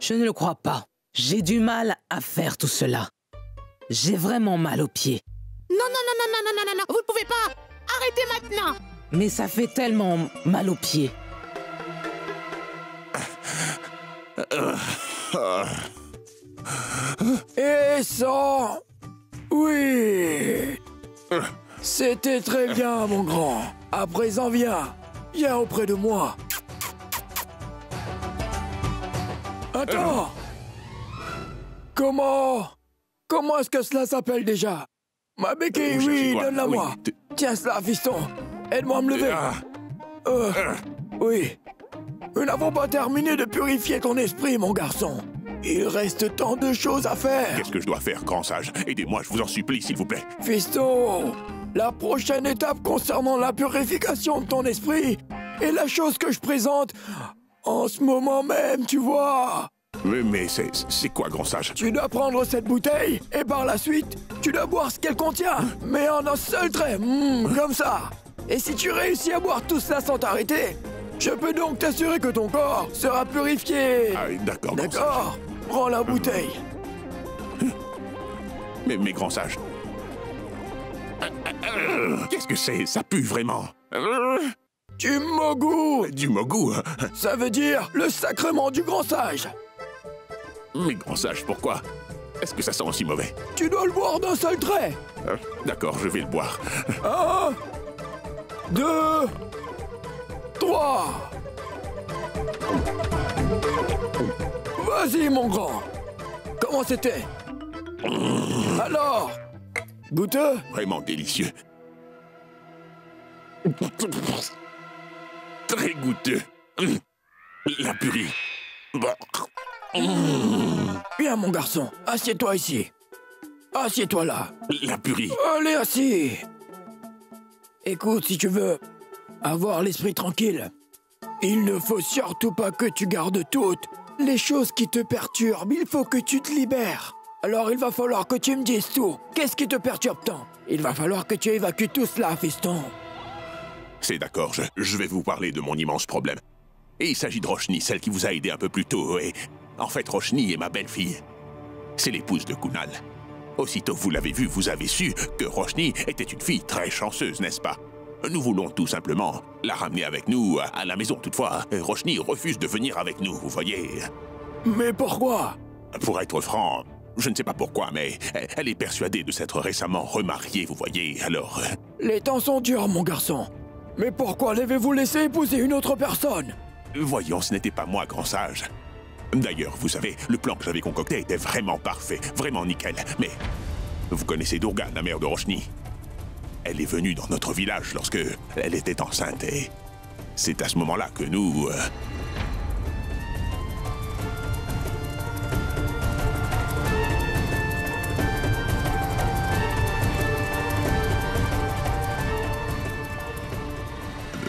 Je ne le crois pas. J'ai du mal à faire tout cela. J'ai vraiment mal aux pieds. Non, non, non, non, non, non, non, non, non, vous ne pouvez pas. Arrêtez maintenant. Mais ça fait tellement mal aux pieds. Et ça... Oui. C'était très bien, mon grand. À présent, viens. Viens auprès de moi. Attends. Comment est-ce que cela s'appelle déjà? Ma béquille, oui, donne-la moi. Tiens cela, fiston. Aide-moi à me lever. Oui. Nous n'avons pas terminé de purifier ton esprit, mon garçon. Il reste tant de choses à faire. Qu'est-ce que je dois faire, grand sage? Aidez-moi, je vous en supplie, s'il vous plaît. Fiston, la prochaine étape concernant la purification de ton esprit est la chose que je présente en ce moment même, tu vois. Mais c'est quoi, grand sage? Tu dois prendre cette bouteille et par la suite, tu dois boire ce qu'elle contient, mais en un seul trait, comme ça. Et si tu réussis à boire tout cela sans t'arrêter, je peux donc t'assurer que ton corps sera purifié. Ah, d'accord, grand sage. D'accord. Prends la bouteille. Mais grand sage... Qu'est-ce que c'est? Ça pue vraiment. Du mogou. Du mogou? Ça veut dire le sacrement du grand sage. Mais grand sage, pourquoi? Est-ce que ça sent aussi mauvais? Tu dois le boire d'un seul trait. D'accord, je vais le boire. 1, 2, 3. Vas-y, mon grand. Comment c'était? Alors, goûteux? Vraiment délicieux. Très goûteux. La purée. Viens, mon garçon. Assieds-toi ici. Assieds-toi là. La purée. Allez, assis. Écoute, si tu veux avoir l'esprit tranquille, il ne faut surtout pas que tu gardes toutes les choses qui te perturbent. Il faut que tu te libères. Alors il va falloir que tu me dises tout. Qu'est-ce qui te perturbe tant? Il va falloir que tu évacues tout cela, fiston. C'est d'accord, je vais vous parler de mon immense problème. Et il s'agit de Roshni, celle qui vous a aidé un peu plus tôt. Et en fait, Roshni est ma belle-fille. C'est l'épouse de Kunal. Aussitôt que vous l'avez vue, vous avez su que Roshni était une fille très chanceuse, n'est-ce pas? Nous voulons tout simplement la ramener avec nous à la maison. Toutefois, Roshni refuse de venir avec nous, vous voyez. Mais pourquoi? Pour être franc, je ne sais pas pourquoi, mais elle est persuadée de s'être récemment remariée, vous voyez, alors... Les temps sont durs, mon garçon. Mais pourquoi l'avez-vous laissé épouser une autre personne? Voyons, ce n'était pas moi, grand sage. D'ailleurs, vous savez, le plan que j'avais concocté était vraiment parfait, vraiment nickel. Mais vous connaissez Durga, la mère de Roshni. Elle est venue dans notre village lorsque elle était enceinte et c'est à ce moment-là que nous...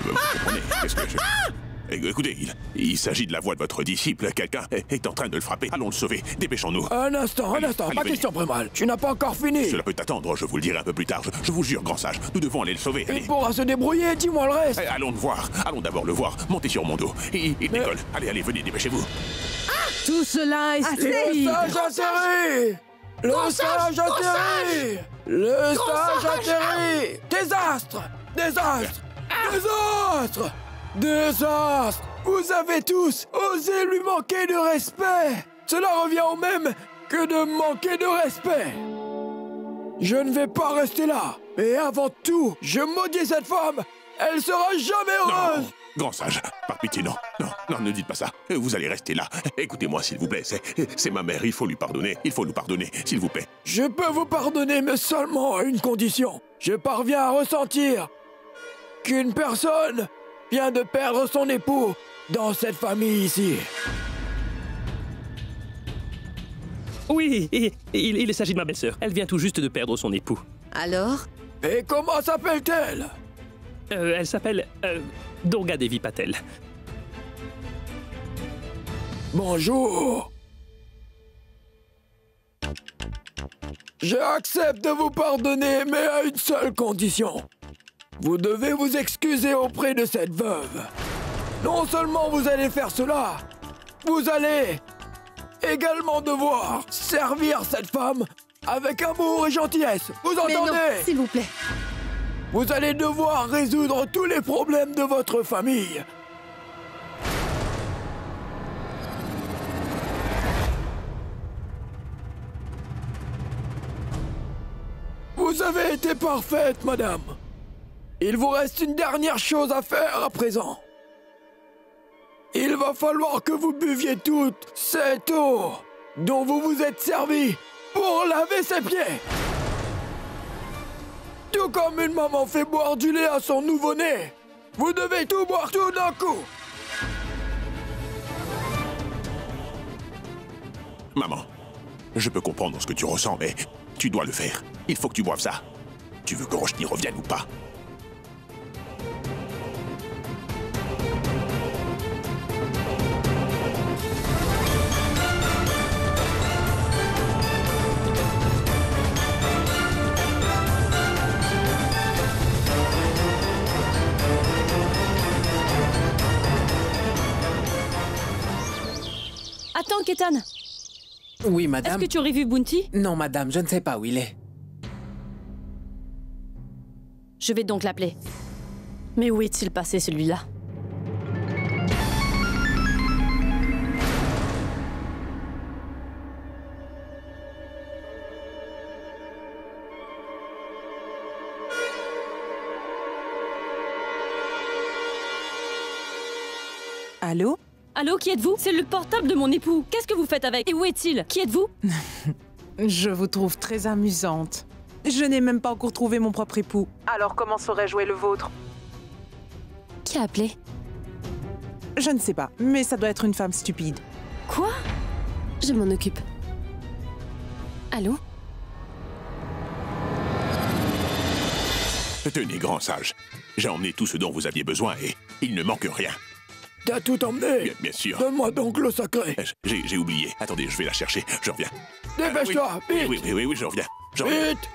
Vous comprenez? Qu'est-ce que je... Écoutez, il s'agit de la voix de votre disciple. Quelqu'un est en train de le frapper. Allons le sauver. Dépêchons-nous. Un instant, Allez, pas question, Prémal. Tu n'as pas encore fini. Cela peut attendre, je vous le dirai un peu plus tard. Je vous jure, grand sage, nous devons aller le sauver. Allez. Il pourra se débrouiller, dis-moi le reste. Allons le voir. Allons d'abord le voir. Montez sur mon dos. Il décolle. Allez, venez, dépêchez-vous. Tout cela est stupide. Le sage atterri. Le sage atterri. Le sage atterri. Désastre. Désastre. Désastre. Désastre. Vous avez tous osé lui manquer de respect. Cela revient au même que de manquer de respect. Je ne vais pas rester là. Et avant tout, je maudis cette femme. Elle sera jamais heureuse. Non, grand sage, par pitié, non. Non, ne dites pas ça. Vous allez rester là. Écoutez-moi, s'il vous plaît. C'est ma mère, il faut lui pardonner. Il faut nous pardonner, s'il vous plaît. Je peux vous pardonner, mais seulement à une condition. Je parviens à ressentir qu'une personne vient de perdre son époux dans cette famille ici. Oui, il s'agit de ma belle-sœur. Elle vient tout juste de perdre son époux. Alors? Et comment s'appelle-t-elle? Elle s'appelle Durga Devi Patel. Bonjour. J'accepte de vous pardonner, mais à une seule condition. Vous devez vous excuser auprès de cette veuve. Non seulement vous allez faire cela, vous allez également devoir servir cette femme avec amour et gentillesse. Vous Mais non, entendez? s'il vous plaît. Vous allez devoir résoudre tous les problèmes de votre famille. Vous avez été parfaite, madame. Il vous reste une dernière chose à faire à présent. Il va falloir que vous buviez toute cette eau dont vous vous êtes servi pour laver ses pieds. Tout comme une maman fait boire du lait à son nouveau-né, vous devez tout boire tout d'un coup. Maman, je peux comprendre ce que tu ressens, mais tu dois le faire. Il faut que tu boives ça. Tu veux que Roshni revienne ou pas? Attends, Ketan. Oui, madame. Est-ce que tu aurais vu Bounty? Non, madame, je ne sais pas où il est. Je vais donc l'appeler. Mais où est-il passé, celui-là? Allô? Allô, qui êtes-vous? C'est le portable de mon époux. Qu'est-ce que vous faites avec? Et où est-il? Qui êtes-vous? Je vous trouve très amusante. Je n'ai même pas encore trouvé mon propre époux. Alors comment saurais-je jouer le vôtre? Qui a appelé? Je ne sais pas, mais ça doit être une femme stupide. Quoi? Je m'en occupe. Allô? Tenez, grand sage. J'ai emmené tout ce dont vous aviez besoin et il ne manque rien. T'as tout emmené? Bien sûr. Donne-moi donc l'eau sacrée. J'ai oublié. Attendez, je vais la chercher. Je reviens. Dépêche-toi, vite! Oui, je reviens. Je reviens. Vite!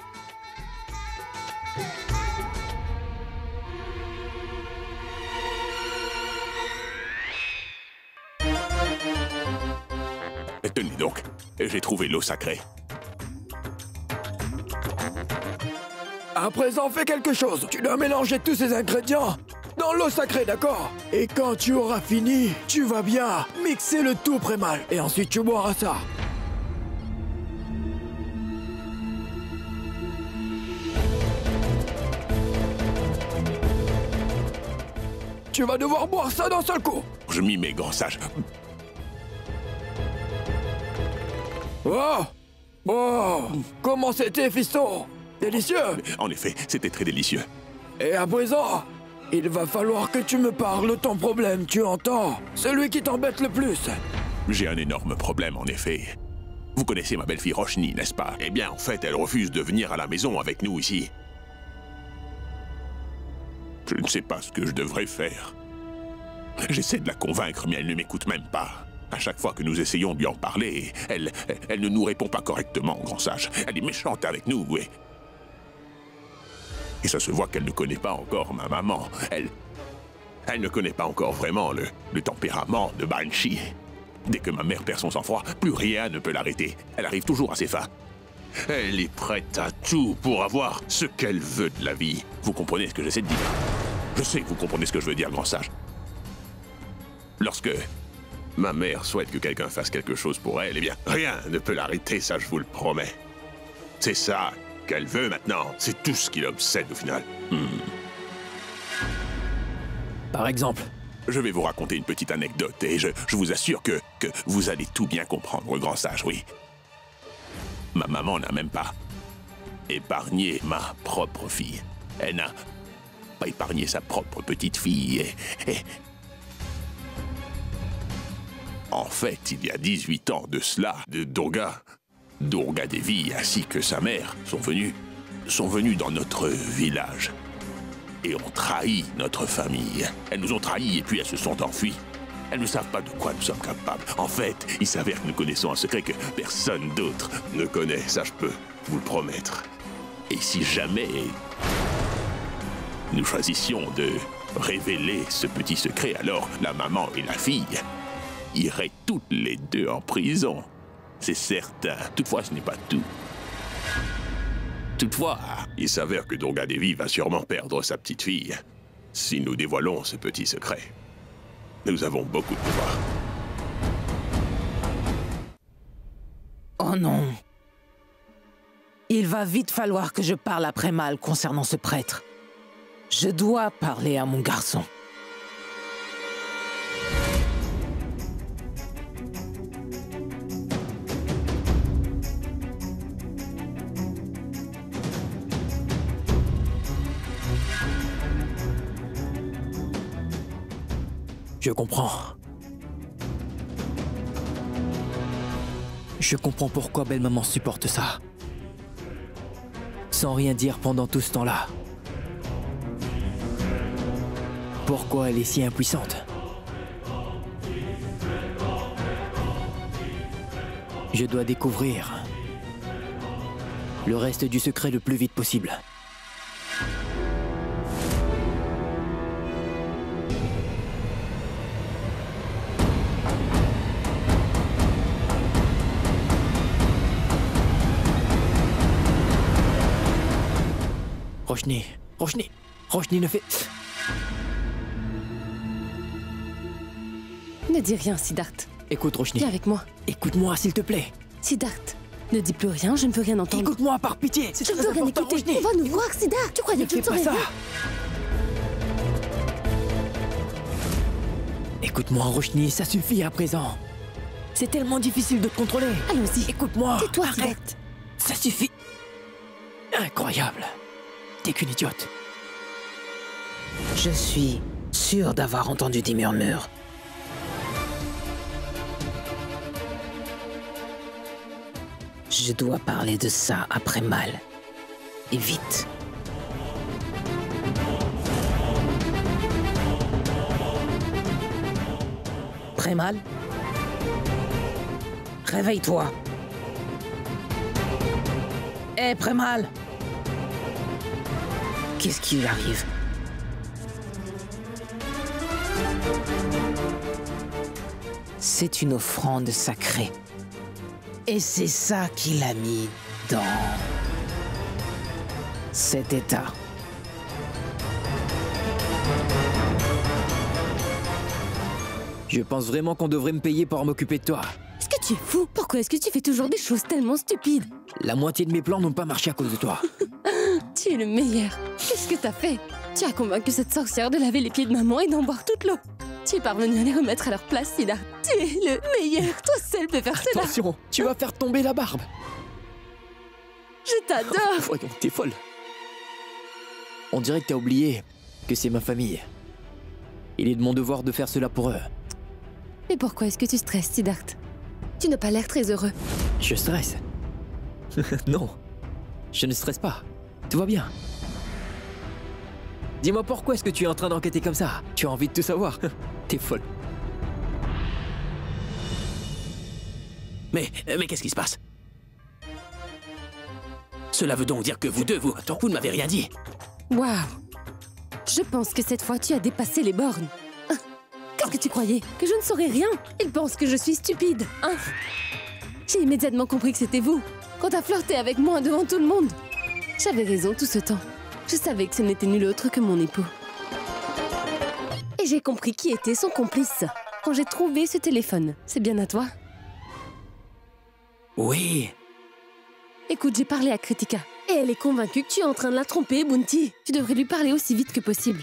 Tenez donc, j'ai trouvé l'eau sacrée. À présent, fais quelque chose. Tu dois mélanger tous ces ingrédients dans l'eau sacrée, d'accord? Et quand tu auras fini, tu vas bien mixer le tout prémal. Et ensuite, tu boiras ça. Tu vas devoir boire ça d'un seul coup. Je m'y mets, grand sage. Oh! Oh! Comment c'était, fiston? Délicieux! En effet, c'était très délicieux. Et à présent, il va falloir que tu me parles de ton problème, tu entends? Celui qui t'embête le plus. J'ai un énorme problème, en effet. Vous connaissez ma belle-fille Roshni, n'est-ce pas? Eh bien, en fait, elle refuse de venir à la maison avec nous ici. Je ne sais pas ce que je devrais faire. J'essaie de la convaincre, mais elle ne m'écoute même pas. À chaque fois que nous essayons de lui en parler, elle ne nous répond pas correctement, grand sage. Elle est méchante avec nous, oui. Et ça se voit qu'elle ne connaît pas encore ma maman. Elle ne connaît pas encore vraiment le tempérament de Banshee. Dès que ma mère perd son sang-froid, plus rien ne peut l'arrêter. Elle arrive toujours à ses fins. Elle est prête à tout pour avoir ce qu'elle veut de la vie. Vous comprenez ce que j'essaie de dire? Je sais que vous comprenez ce que je veux dire, grand sage. Lorsque ma mère souhaite que quelqu'un fasse quelque chose pour elle, eh bien, rien ne peut l'arrêter, ça je vous le promets. C'est ça qu'elle veut maintenant. C'est tout ce qui l'obsède au final. Par exemple? Je vais vous raconter une petite anecdote et je vous assure que vous allez tout bien comprendre, grand sage, oui. Ma maman n'a même pas épargné ma propre fille. Elle n'a pas épargné sa propre petite fille et... En fait, il y a 18 ans de cela, Durga Devi ainsi que sa mère sont venus dans notre village et ont trahi notre famille. Elles nous ont trahis et puis elles se sont enfuies. Elles ne savent pas de quoi nous sommes capables. En fait, il s'avère que nous connaissons un secret que personne d'autre ne connaît. Ça, je peux vous le promettre. Et si jamais nous choisissions de révéler ce petit secret, alors la maman et la fille iraient toutes les deux en prison. c'est certain. Toutefois, ce n'est pas tout. Toutefois, il s'avère que Durga Devi va sûrement perdre sa petite fille. Si nous dévoilons ce petit secret, nous avons beaucoup de pouvoir. Oh non. Il va vite falloir que je parle après Mal concernant ce prêtre. Je dois parler à mon garçon. Je comprends. Je comprends pourquoi belle-maman supporte ça. Sans rien dire pendant tout ce temps-là. Pourquoi elle est si impuissante? Je dois découvrir le reste du secret le plus vite possible. Roshni ne fait... Ne dis rien, Siddharth. Écoute, Roshni. Viens avec moi. Écoute-moi, s'il te plaît. Siddharth, ne dis plus rien, je ne veux rien entendre. Écoute-moi, par pitié. C'est Je très ne veux rien important, écouter. Roshni. On va nous voir, Siddharth. Tu croyais Ne que je fais ne pas saurais ça. rien? Écoute-moi, Roshni, ça suffit à présent. C'est tellement difficile de te contrôler. Allons-y. Écoute-moi. Tais-toi, Arrête. Siddharth. Ça suffit. Incroyable. T'es qu'une idiote. Je suis sûr d'avoir entendu des murmures. Je dois parler de ça après Mal. Et vite. Prémal? Réveille-toi. Hé, Prémal! Qu'est-ce qui lui arrive? C'est une offrande sacrée. Et c'est ça qui l'a mis dans cet état. Je pense vraiment qu'on devrait me payer pour m'occuper de toi. Est-ce que tu es fou? Pourquoi est-ce que tu fais toujours des choses tellement stupides? La moitié de mes plans n'ont pas marché à cause de toi. Tu es le meilleur. Qu'est-ce que t'as fait? Tu as convaincu cette sorcière de laver les pieds de maman et d'en boire toute l'eau. Tu es parvenu à les remettre à leur place, Siddharth. Tu es le meilleur. Toi seul peux faire cela. Attention, tu vas faire tomber la barbe. Je t'adore. Voyons, t'es folle. On dirait que t'as oublié que c'est ma famille. Il est de mon devoir de faire cela pour eux. Mais pourquoi est-ce que tu stresses, Siddharth? Tu n'as pas l'air très heureux. Je stresse. Non, je ne stresse pas. Tout va bien. Dis-moi pourquoi est-ce que tu es en train d'enquêter comme ça? Tu as envie de tout savoir? T'es folle. Mais qu'est-ce qui se passe? Cela veut donc dire que vous deux, vous ne m'avez rien dit. Waouh. Je pense que cette fois, tu as dépassé les bornes. Hein? Qu'est-ce que tu croyais? Que je ne saurais rien? Ils pensent que je suis stupide, hein? J'ai immédiatement compris que c'était vous, quand t'as flirté avec moi devant tout le monde. J'avais raison tout ce temps. Je savais que ce n'était nul autre que mon époux. Et j'ai compris qui était son complice quand j'ai trouvé ce téléphone. C'est bien à toi? Oui. Écoute, j'ai parlé à Kritika. Et elle est convaincue que tu es en train de la tromper, Bounty. Tu devrais lui parler aussi vite que possible.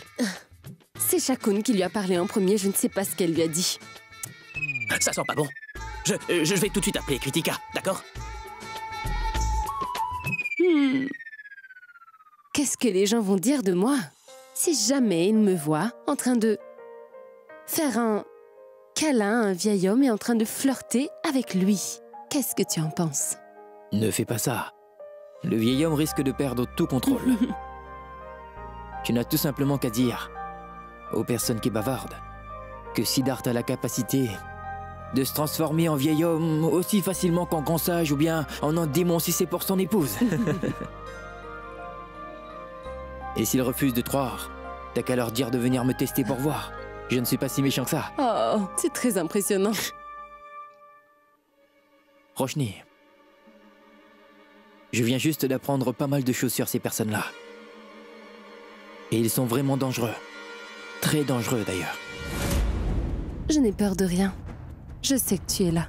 C'est Shakun qui lui a parlé en premier, je ne sais pas ce qu'elle lui a dit. Ça sent pas bon. Je vais tout de suite appeler Kritika, d'accord? Qu'est-ce que les gens vont dire de moi si jamais ils me voient en train de faire un câlin à un vieil homme et en train de flirter avec lui? Qu'est-ce que tu en penses? Ne fais pas ça. Le vieil homme risque de perdre tout contrôle. Tu n'as tout simplement qu'à dire aux personnes qui bavardent que Siddharth a la capacité de se transformer en vieil homme aussi facilement qu'en grand sage ou bien en un démon si c'est pour son épouse. Et s'il refuse de te croire, t'as qu'à leur dire de venir me tester pour voir. Je ne suis pas si méchant que ça. Oh, c'est très impressionnant. Roshni, je viens juste d'apprendre pas mal de choses sur ces personnes-là. Et ils sont vraiment dangereux. Très dangereux d'ailleurs. Je n'ai peur de rien. Je sais que tu es là.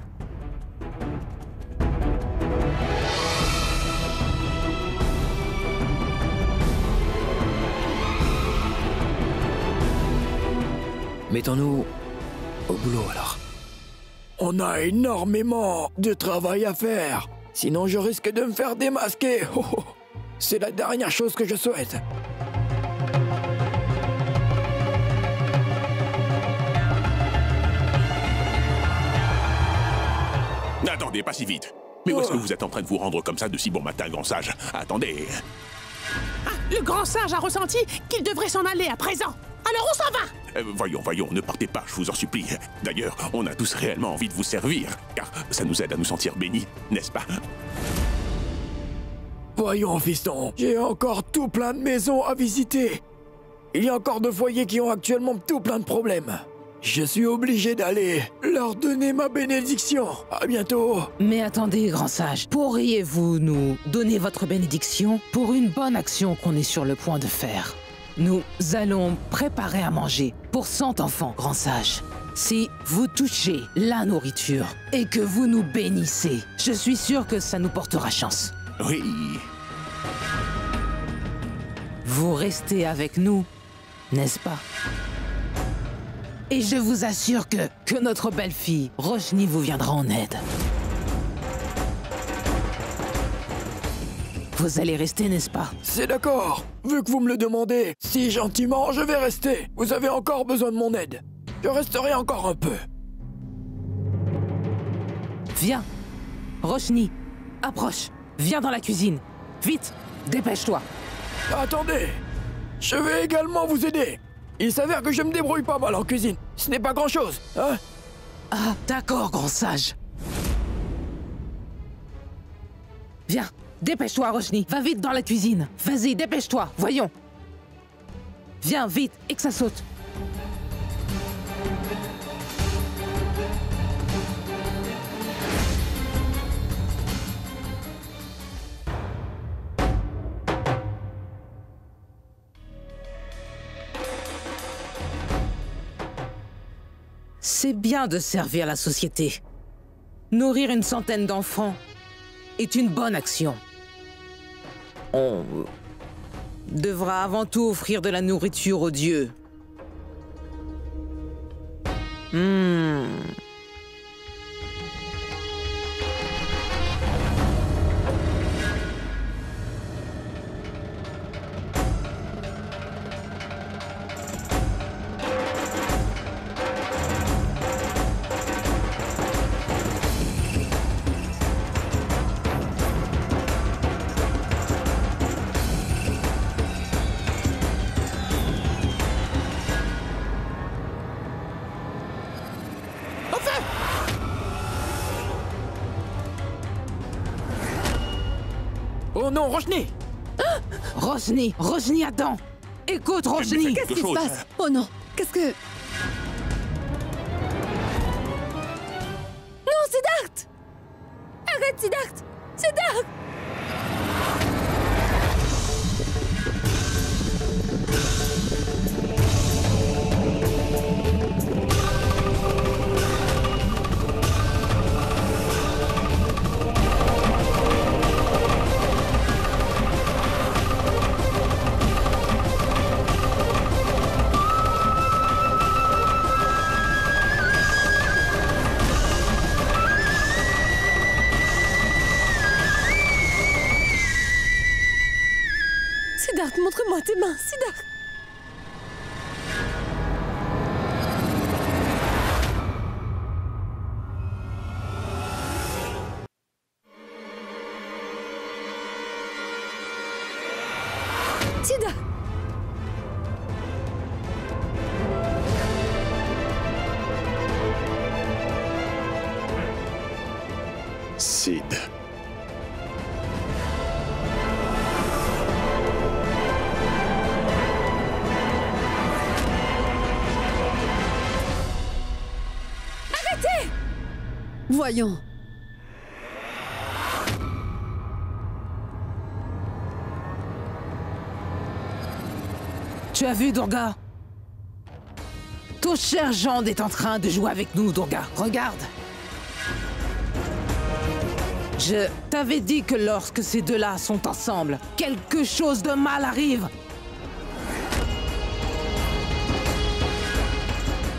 Mettons-nous au boulot alors. On a énormément de travail à faire. Sinon, je risque de me faire démasquer. Oh, oh. C'est la dernière chose que je souhaite. Attendez, pas si vite. Mais où est-ce que vous êtes en train de vous rendre comme ça de si bon matin, grand sage? Attendez. Ah, le grand sage a ressenti qu'il devrait s'en aller à présent. Alors on s'en va. Voyons, ne partez pas, je vous en supplie. D'ailleurs, on a tous réellement envie de vous servir, car ça nous aide à nous sentir bénis, n'est-ce pas? Voyons, fiston, j'ai encore tout plein de maisons à visiter. Il y a encore de foyers qui ont actuellement tout plein de problèmes. Je suis obligé d'aller leur donner ma bénédiction. À bientôt. Mais attendez, grand sage, pourriez-vous nous donner votre bénédiction pour une bonne action qu'on est sur le point de faire? Nous allons préparer à manger pour 100 enfants, grand sage. Si vous touchez la nourriture et que vous nous bénissez, je suis sûr que ça nous portera chance. Oui. Vous restez avec nous, n'est-ce pas? Et je vous assure que notre belle-fille, Roshni, vous viendra en aide. Vous allez rester, n'est-ce pas? C'est d'accord. Vu que vous me le demandez, si gentiment, je vais rester. Vous avez encore besoin de mon aide. Je resterai encore un peu. Viens. Roshni, approche. Viens dans la cuisine. Vite, dépêche-toi. Attendez. Je vais également vous aider. Il s'avère que je me débrouille pas mal en cuisine. Ce n'est pas grand-chose, hein? Ah, d'accord, grand sage. Viens, dépêche-toi, Roshni. Va vite dans la cuisine. Vas-y, dépêche-toi, voyons. Viens, vite, et que ça saute. C'est bien de servir la société. Nourrir une centaine d'enfants est une bonne action. On devra avant tout offrir de la nourriture aux dieux. Oh non, Roshni! Roshni, Roshni, attends! Écoute, Roshni! Qu'est-ce qui se passe? Oh non, qu'est-ce que... Non, Siddharth! Arrête, Siddharth! Siddharth! Siddharth, montre-moi tes mains, Siddharth! Siddharth! Sid. Voyons. Tu as vu, Durga? Ton cher Jand est en train de jouer avec nous, Durga. Regarde. Je t'avais dit que lorsque ces deux-là sont ensemble, quelque chose de mal arrive.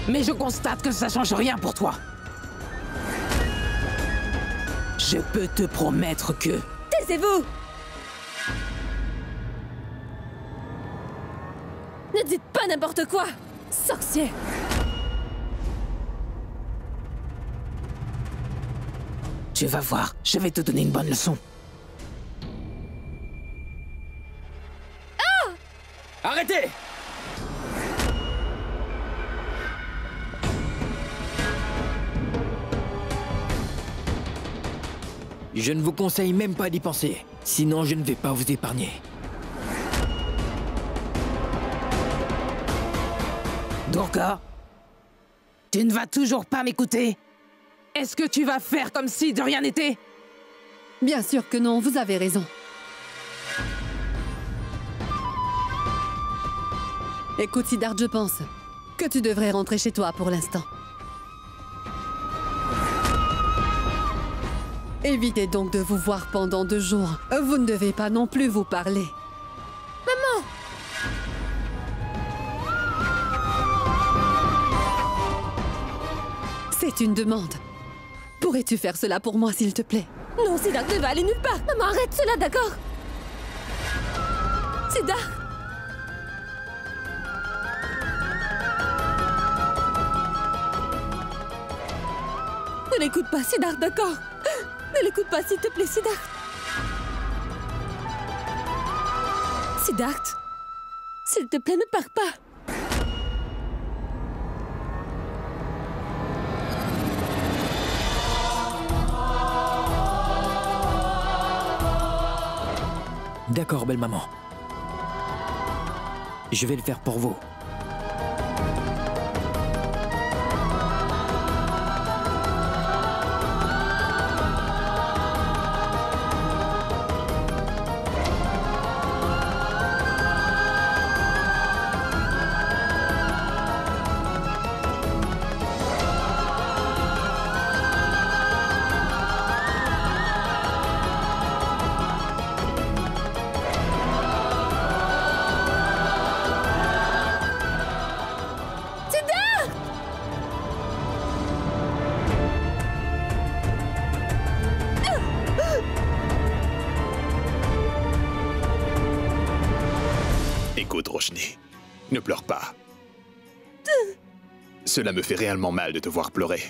Mais je constate que ça change rien pour toi. Je peux te promettre que... Taisez-vous! Ne dites pas n'importe quoi! Sorcier! Tu vas voir, je vais te donner une bonne leçon. Arrêtez! Je ne vous conseille même pas d'y penser, sinon je ne vais pas vous épargner. Durga, tu ne vas toujours pas m'écouter? Est-ce que tu vas faire comme si de rien n'était? Bien sûr que non, vous avez raison. Écoute, Siddharth, je pense que tu devrais rentrer chez toi pour l'instant. Évitez donc de vous voir pendant 2 jours. Vous ne devez pas non plus vous parler. Maman! C'est une demande. Pourrais-tu faire cela pour moi, s'il te plaît? Non, Siddharth ne va aller nulle part. Maman, arrête cela, d'accord? Siddharth! Ne l'écoute pas, Siddharth, d'accord? Ne l'écoute pas, s'il te plaît, Siddharth. Siddharth, s'il te plaît, ne pars pas. D'accord, belle maman. Je vais le faire pour vous. Écoute, Roshni, ne pleure pas. Cela me fait réellement mal de te voir pleurer.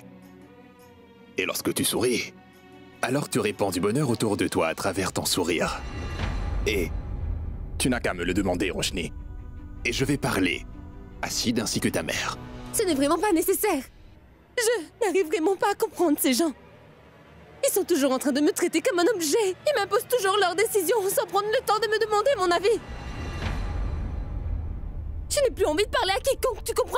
Et lorsque tu souris, alors tu répands du bonheur autour de toi à travers ton sourire. Et tu n'as qu'à me le demander, Roshni. Et je vais parler à Sid ainsi que ta mère. Ce n'est vraiment pas nécessaire. Je n'arrive vraiment pas à comprendre ces gens. Ils sont toujours en train de me traiter comme un objet. Ils m'imposent toujours leurs décisions sans prendre le temps de me demander mon avis. Je n'ai plus envie de parler à quiconque, tu comprends?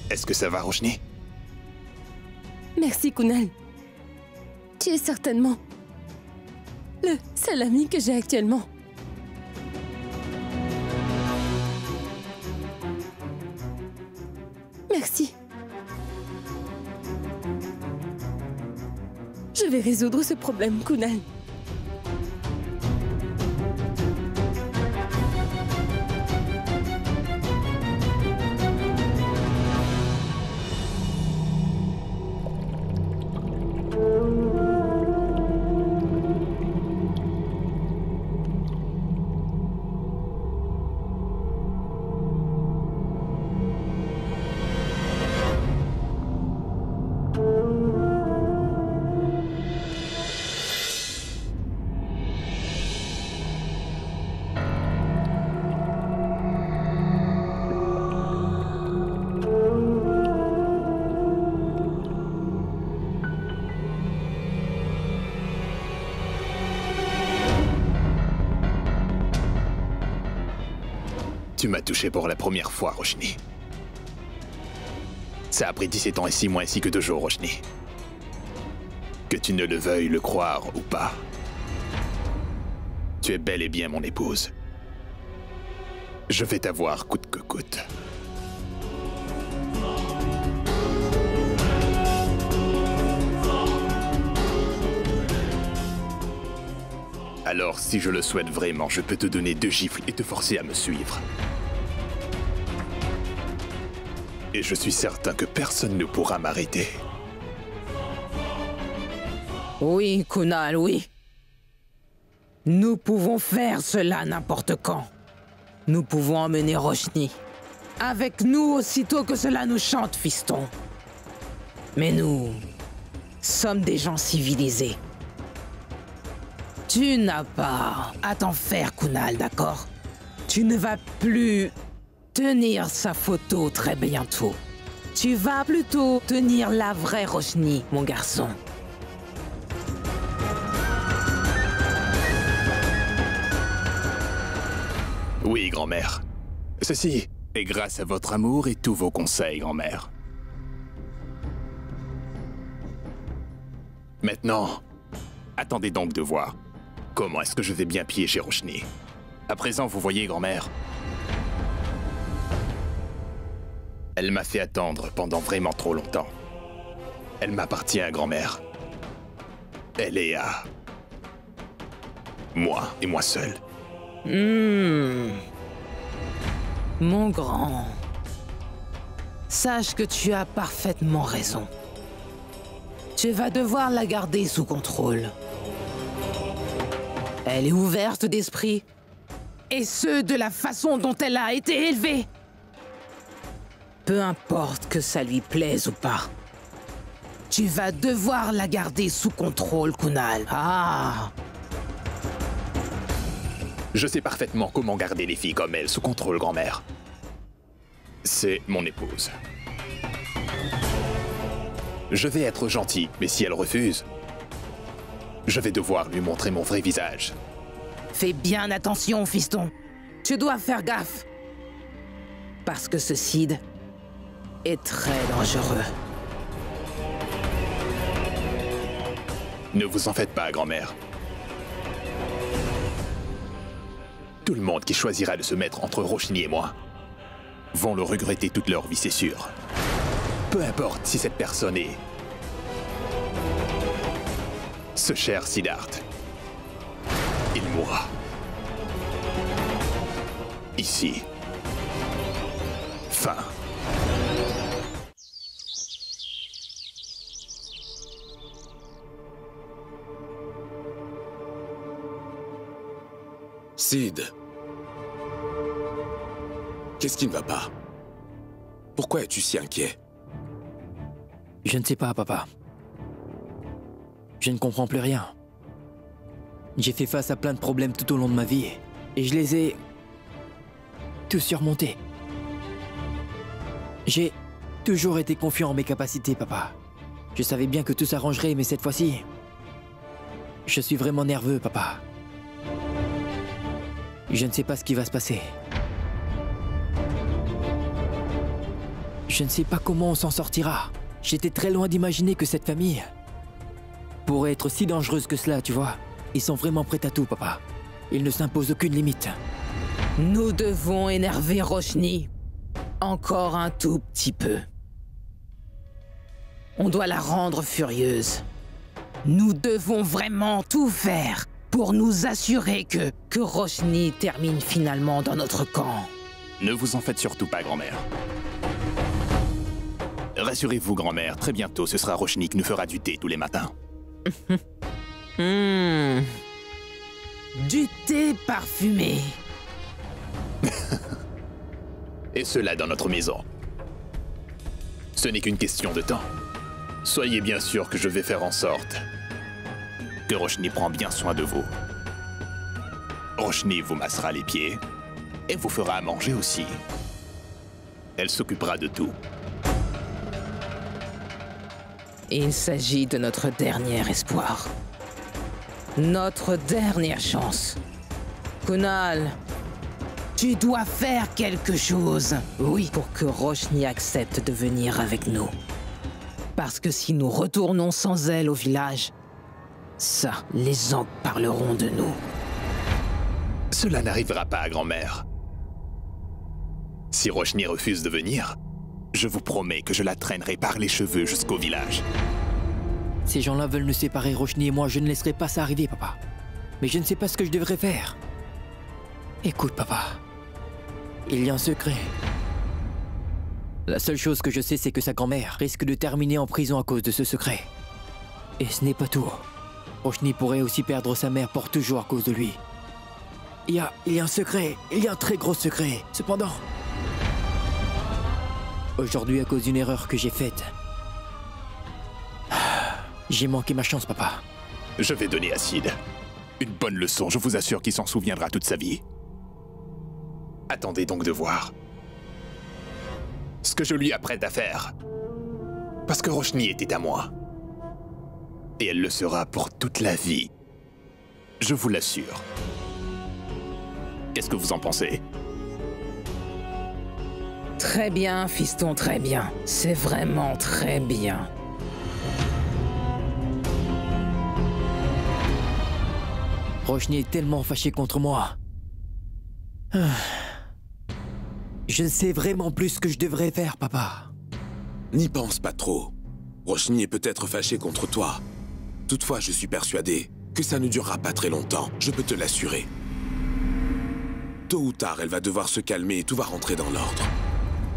Est-ce que ça va, Roshni? Merci, Kunal. Tu es certainement le seul ami que j'ai actuellement. Merci. Je vais résoudre ce problème, Kunal. Tu m'as touché pour la première fois, Roshni. Ça a pris 17 ans et 6 mois ainsi que 2 jours, Roshni. Que tu ne le veuilles le croire ou pas. Tu es bel et bien mon épouse. Je vais t'avoir coûte que coûte. Alors, si je le souhaite vraiment, je peux te donner 2 gifles et te forcer à me suivre. Et je suis certain que personne ne pourra m'arrêter. Oui, Kunal, oui. Nous pouvons faire cela n'importe quand. Nous pouvons emmener Roshni. Avec nous aussitôt que cela nous chante, fiston. Mais nous sommes des gens civilisés. Tu n'as pas à t'en faire, Kunal, d'accord? Tu ne vas plus tenir sa photo très bientôt. Tu vas plutôt tenir la vraie Roshni, mon garçon. Oui, grand-mère. Ceci est grâce à votre amour et tous vos conseils, grand-mère. Maintenant, attendez donc de voir. Comment est-ce que je vais bien piéger Roshni? À présent, vous voyez, grand-mère, elle m'a fait attendre pendant vraiment trop longtemps. Elle m'appartient, grand-mère. Elle est à moi et moi seul. Mon grand, sache que tu as parfaitement raison. Tu vas devoir la garder sous contrôle. Elle est ouverte d'esprit, et ce, de la façon dont elle a été élevée. Peu importe que ça lui plaise ou pas. Tu vas devoir la garder sous contrôle, Kunal. Ah! Je sais parfaitement comment garder les filles comme elle sous contrôle, grand-mère. C'est mon épouse. Je vais être gentil, mais si elle refuse, je vais devoir lui montrer mon vrai visage. Fais bien attention, fiston. Tu dois faire gaffe. Parce que ce Sid est très dangereux. Ne vous en faites pas, grand-mère. Tout le monde qui choisira de se mettre entre Roshni et moi vont le regretter toute leur vie, c'est sûr. Peu importe si cette personne est ce cher Siddharth. Il mourra. Ici. Fin. Sid. Qu'est-ce qui ne va pas? Pourquoi es-tu si inquiet? Je ne sais pas, papa. Je ne comprends plus rien. J'ai fait face à plein de problèmes tout au long de ma vie, et je les ai tous surmontés. J'ai toujours été confiant en mes capacités, papa. Je savais bien que tout s'arrangerait, mais cette fois-ci, je suis vraiment nerveux, papa. Je ne sais pas ce qui va se passer. Je ne sais pas comment on s'en sortira. J'étais très loin d'imaginer que cette famille pourrait être si dangereuse que cela, tu vois. Ils sont vraiment prêts à tout, papa. Ils ne s'imposent aucune limite. Nous devons énerver Roshni. Encore un tout petit peu. On doit la rendre furieuse. Nous devons vraiment tout faire pour nous assurer que Roshni termine finalement dans notre camp. Ne vous en faites surtout pas, grand-mère. Rassurez-vous, grand-mère, très bientôt, ce sera Roshni qui nous fera du thé tous les matins. Du thé parfumé. Et cela dans notre maison. Ce n'est qu'une question de temps. Soyez bien sûr que je vais faire en sorte que Roshni prend bien soin de vous. Roshni vous massera les pieds et vous fera à manger aussi. Elle s'occupera de tout. Il s'agit de notre dernier espoir. Notre dernière chance. Kunal, Tu dois faire quelque chose. Oui, pour que Roshni accepte de venir avec nous. Parce que si nous retournons sans elle au village, ça, les Ankh parleront de nous. Cela n'arrivera pas, grand-mère. Si Roshni refuse de venir, je vous promets que je la traînerai par les cheveux jusqu'au village. Ces gens-là veulent nous séparer, Roshni et moi. Je ne laisserai pas ça arriver, papa. Mais je ne sais pas ce que je devrais faire. Écoute, papa. Il y a un secret. La seule chose que je sais, c'est que sa grand-mère risque de terminer en prison à cause de ce secret. Et ce n'est pas tout. Roshni pourrait aussi perdre sa mère pour toujours à cause de lui. Il y a un secret. Il y a un très gros secret. Cependant... Aujourd'hui, à cause d'une erreur que j'ai faite, j'ai manqué ma chance, papa. Je vais donner à Sid une bonne leçon, je vous assure qu'il s'en souviendra toute sa vie. Attendez donc de voir ce que je lui apprête à faire. Parce que Roshni était à moi. Et elle le sera pour toute la vie. Je vous l'assure. Qu'est-ce que vous en pensez? Très bien, fiston, très bien. C'est vraiment très bien. Roshni est tellement fâché contre moi. Je ne sais vraiment plus ce que je devrais faire, papa. N'y pense pas trop. Roshni est peut-être fâché contre toi. Toutefois, je suis persuadé que ça ne durera pas très longtemps, je peux te l'assurer. Tôt ou tard, elle va devoir se calmer et tout va rentrer dans l'ordre.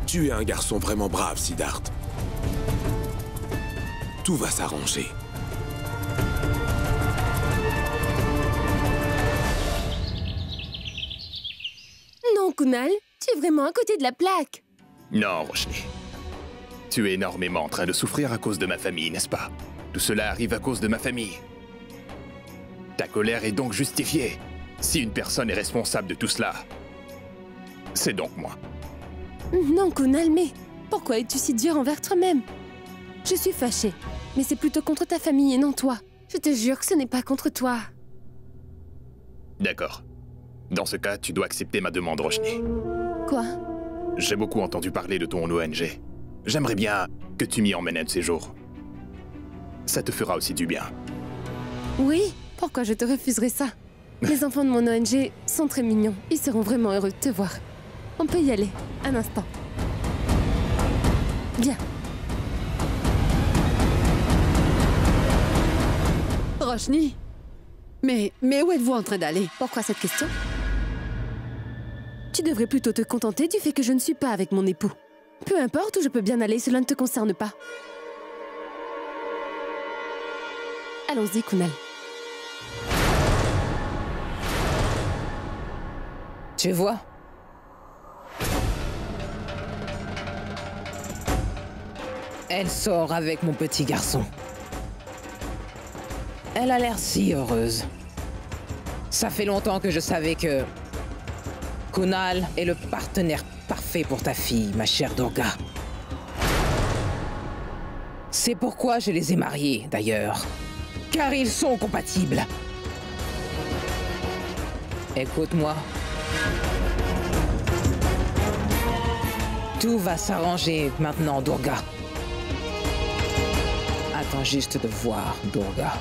Tu es un garçon vraiment brave, Siddharth. Tout va s'arranger. Non, Kunal, tu es vraiment à côté de la plaque. Non, Roshni. Tu es énormément en train de souffrir à cause de ma famille, n'est-ce pas? Tout cela arrive à cause de ma famille. Ta colère est donc justifiée. Si une personne est responsable de tout cela, c'est donc moi. Non, Kunal, mais pourquoi es-tu si dur envers toi-même? Je suis fâchée, mais c'est plutôt contre ta famille et non toi. Je te jure que ce n'est pas contre toi. D'accord. Dans ce cas, tu dois accepter ma demande, Roshni. Quoi? J'ai beaucoup entendu parler de ton ONG. J'aimerais bien que tu m'y emmènes un de ces jours. Ça te fera aussi du bien. Oui, pourquoi je te refuserais ça? Les enfants de mon ONG sont très mignons. Ils seront vraiment heureux de te voir. On peut y aller, un instant. Viens. Roshni? Mais où êtes-vous en train d'aller? Pourquoi cette question? Tu devrais plutôt te contenter du fait que je ne suis pas avec mon époux. Peu importe où je peux bien aller, cela ne te concerne pas. Allons-y, Kunal. Tu vois? Elle sort avec mon petit garçon. Elle a l'air si heureuse. Ça fait longtemps que je savais que... Kunal est le partenaire parfait pour ta fille, ma chère Durga. C'est pourquoi je les ai mariés, d'ailleurs. Car ils sont compatibles. Écoute-moi. Tout va s'arranger maintenant, Durga. Attends juste de voir, Durga.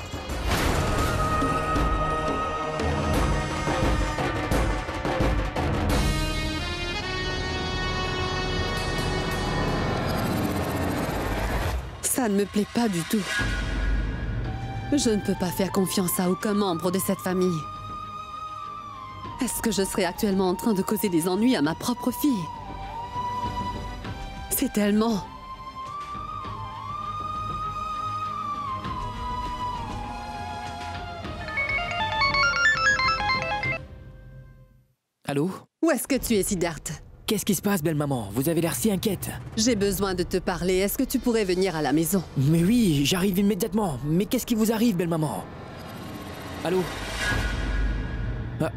Ça ne me plaît pas du tout. Je ne peux pas faire confiance à aucun membre de cette famille. Est-ce que je serais actuellement en train de causer des ennuis à ma propre fille? C'est tellement... Allô? Où est-ce que tu es, Siddharth? Qu'est-ce qui se passe, belle maman? Vous avez l'air si inquiète. J'ai besoin de te parler. Est-ce que tu pourrais venir à la maison? Mais oui, j'arrive immédiatement. Mais qu'est-ce qui vous arrive, belle maman? Allô? Ah.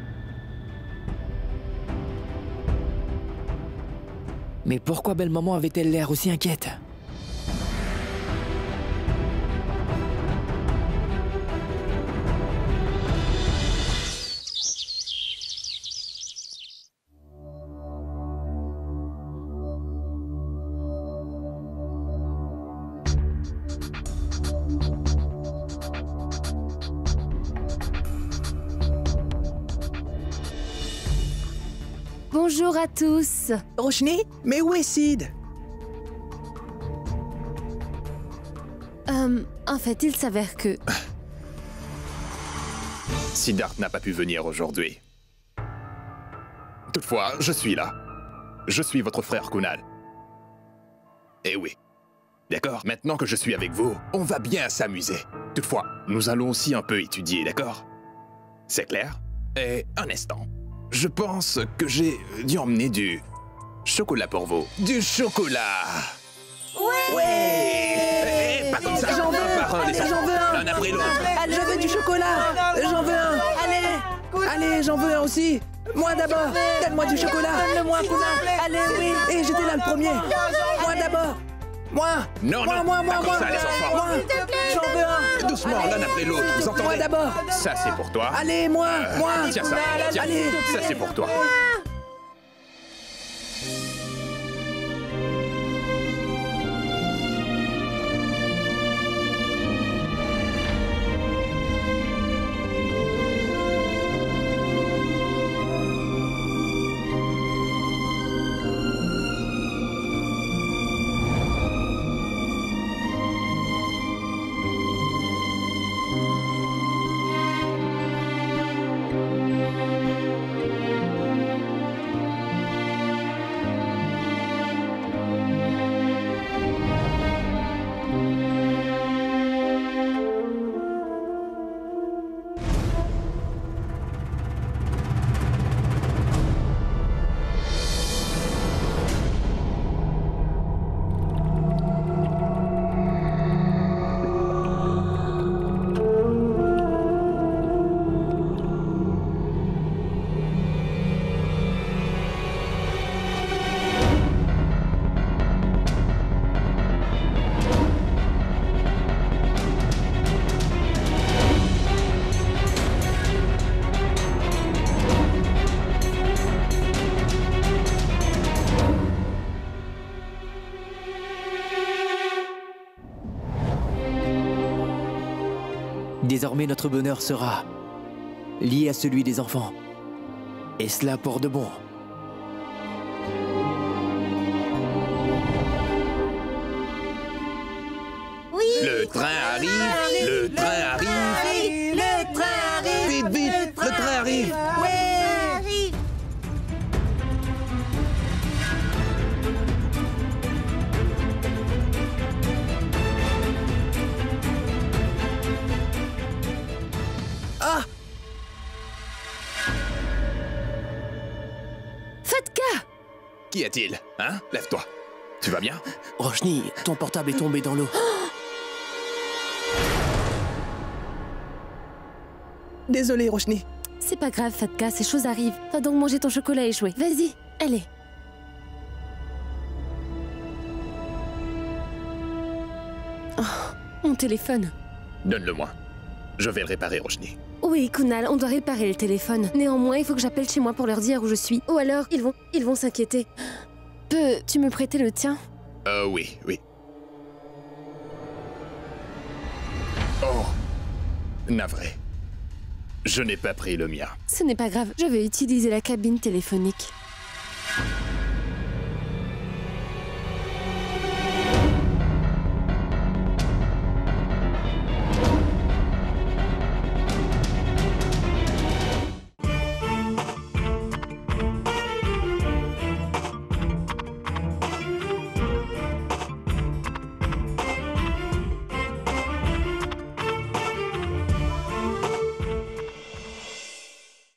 Mais pourquoi belle maman avait-elle l'air aussi inquiète? Bonjour à tous. Roshni, mais où est Sid? En fait, il s'avère que... Siddharth n'a pas pu venir aujourd'hui. Toutefois, je suis là. Je suis votre frère Kunal. Eh oui. D'accord? Maintenant que je suis avec vous, on va bien s'amuser. Toutefois, nous allons aussi un peu étudier, d'accord? C'est clair? Et un instant. Je pense que j'ai dû emmener du chocolat pour vous. Du chocolat! Ouais! Pas comme ça, J'en veux un par un, les j'en veux un! l'un après l'autre. Je veux du chocolat! J'en veux un! Allez, j'en veux un aussi! Moi d'abord! Donne-moi du chocolat! Donne-le-moi, Kunal! Allez, oui! Et j'étais là le premier! Moi d'abord! Moi! Non, moi, non, moi, pas moi, comme moi! ça, les enfants. Moi! J'en veux un! Doucement, l'un après l'autre, vous entendez? Moi d'abord! Ça, c'est pour toi. Allez, moi! Tiens ça, tiens. Allez! Ça, c'est pour toi. Désormais, notre bonheur sera lié à celui des enfants. Et cela pour de bon. Oui! Le train arrive! Le train arrive! Le train arrive! Vite, vite! Le train arrive! Ah! Fatka! Qu'y a-t-il? Hein? Lève-toi. Tu vas bien? Roshni, ton portable est tombé dans l'eau. Désolé, Roshni. C'est pas grave, Fatka, ces choses arrivent. Va donc manger ton chocolat et jouer. Vas-y, allez. Oh, mon téléphone. Donne-le-moi. Je vais le réparer, Roshni. Oui, Kunal, on doit réparer le téléphone. Néanmoins, il faut que j'appelle chez moi pour leur dire où je suis. Ou alors, ils vont s'inquiéter. Peux-tu me prêter le tien? Oui, oui. Oh, navré. Je n'ai pas pris le mien. Ce n'est pas grave, je vais utiliser la cabine téléphonique.